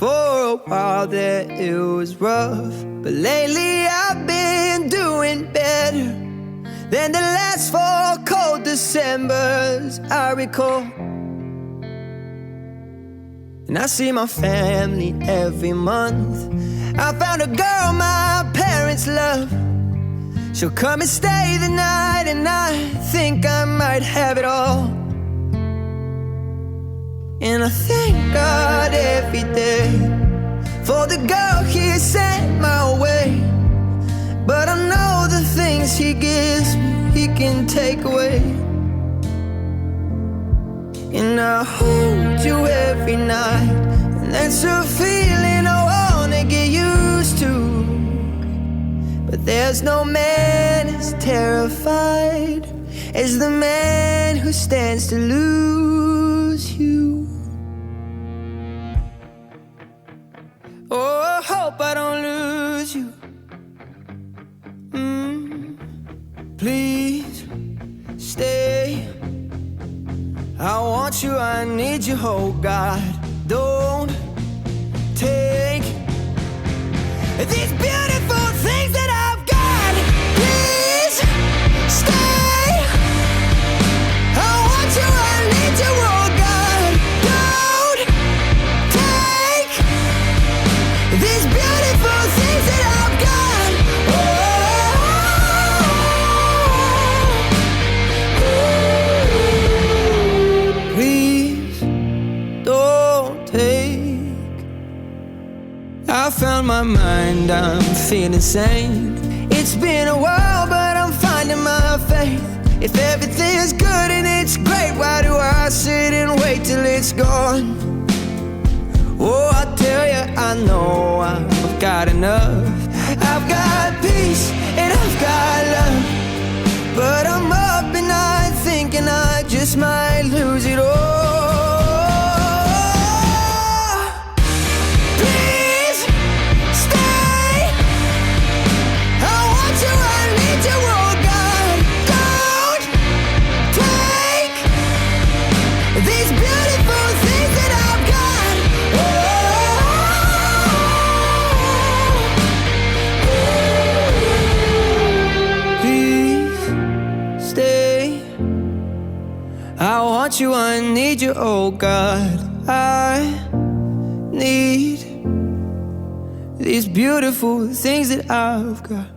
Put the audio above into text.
For a while there it was rough, but lately I've been doing better than the last 4 cold Decembers I recall. And I see my family every month. I found a girl my parents love. She'll come and stay the night, and I think I might have it all. And I thank God every day for the girl He sent my way. But I know the things He gives me, He can take away. And I hold you every night, and that's a feeling I wanna get used to. But there's no man as terrified as the man who stands to lose you. Oh, I hope I don't lose you. Please stay. I want you, I need you, oh God. Don't take these beautiful things that I've got. Please stay. I want you, I need you, oh God. Don't take these beautiful things that I've got. Please don't take. I found my mind, I'm feeling sane. It's been a while, but I'm finding my faith. If everything's good and it's great, why do I sit and wait till it's gone? Oh, I tell you, I know I've got enough. I've got peace and I've got love, but I'm up at night thinking I just might lose it all. Please stay. I want you, I need you, oh God. Don't take these beautiful things that I've got. Please stay. I want you, I need you, oh God. I need these beautiful things that I've got.